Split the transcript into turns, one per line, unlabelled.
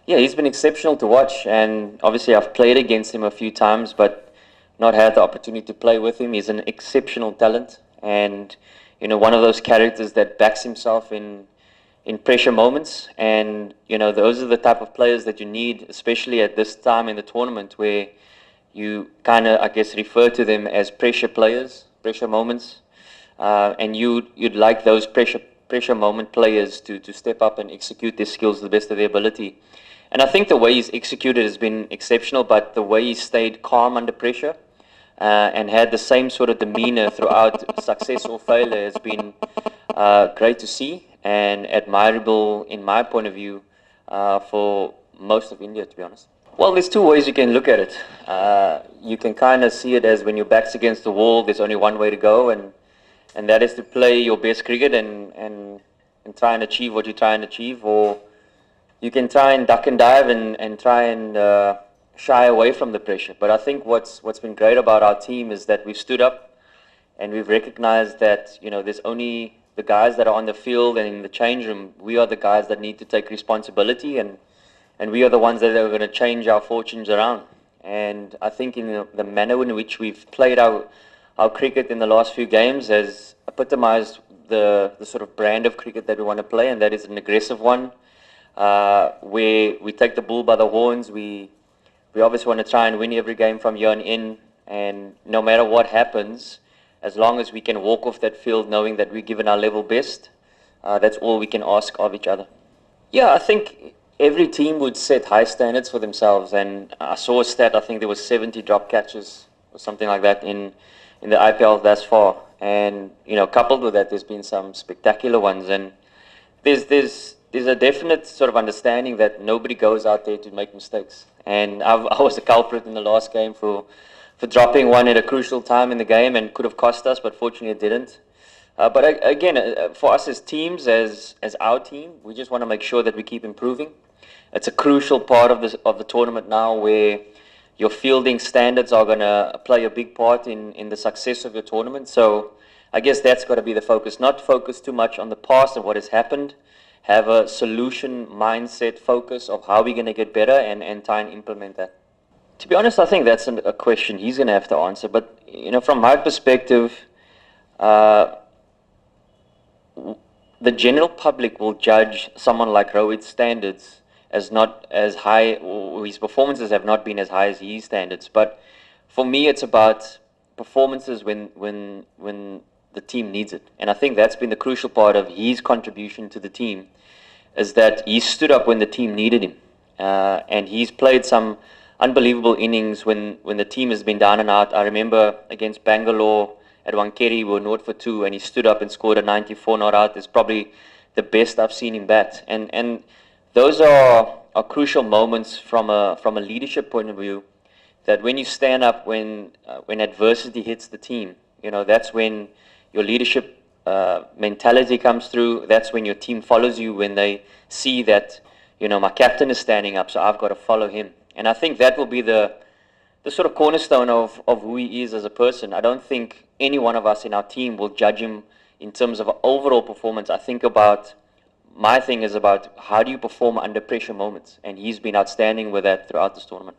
Yeah, he's been exceptional to watch, and obviously I've played against him a few times, but not had the opportunity to play with him. He's an exceptional talent, and one of those characters that backs himself in pressure moments. And those are the type of players that you need, especially at this time in the tournament, where you kind of, I guess, refer to them as pressure players, pressure moments, and you'd like those pressure moment players to step up and execute their skills to the best of their ability. And I think the way he's executed has been exceptional, but the way he stayed calm under pressure and had the same sort of demeanor throughout success or failure has been great to see and admirable, in my point of view, for most of India, to be honest. Well, there's two ways you can look at it. You can kind of see it as when your back's against the wall, there's only one way to go, and that is to play your best cricket and try and achieve what you try and achieve, or you can try and duck and dive and try and shy away from the pressure. But I think what's been great about our team is that we've stood up and we've recognized that there's only the guys that are on the field and in the change room. We are the guys that need to take responsibility, and we are the ones that are going to change our fortunes around. And I think in the manner in which we've played our cricket in the last few games has epitomized the sort of brand of cricket that we want to play, and that is an aggressive one, where we take the bull by the horns. We obviously want to try and win every game from here on in, and no matter what happens, as long as we can walk off that field knowing that we're given our level best, that's all we can ask of each other. Yeah, I think every team would set high standards for themselves, and I saw a stat, I think there was 70 drop catches or something like that in the IPL thus far, and coupled with that, there's been some spectacular ones, and there's a definite sort of understanding that nobody goes out there to make mistakes. And I was a culprit in the last game for dropping one at a crucial time in the game, and could have cost us, but fortunately it didn't. But again, for us as teams, as our team, we just want to make sure that we keep improving. It's a crucial part of the tournament now, where your fielding standards are going to play a big part in the success of your tournament. So I guess that's got to be the focus. Not focus too much on the past and what has happened. Have a solution mindset focus of how we're going to get better and try and implement that. To be honest, I think that's a question he's going to have to answer. But from my perspective, the general public will judge someone like Rohit's standards as not as high, or his performances have not been as high as his standards. But for me, it's about performances when the team needs it. And I think that's been the crucial part of his contribution to the team, is that he stood up when the team needed him. And he's played some unbelievable innings when the team has been down and out. I remember against Bangalore at Wankeri, we were 0 for 2, and he stood up and scored a 94 not out. It's probably the best I've seen him bat. And those are crucial moments from a leadership point of view, that when you stand up when adversity hits the team, that's when your leadership mentality comes through. That's when your team follows you, when they see that my captain is standing up, so I've got to follow him. And I think that will be the sort of cornerstone of who he is as a person. I don't think any one of us in our team will judge him in terms of overall performance. I think my thing is about how do you perform under pressure moments, and he's been outstanding with that throughout this tournament.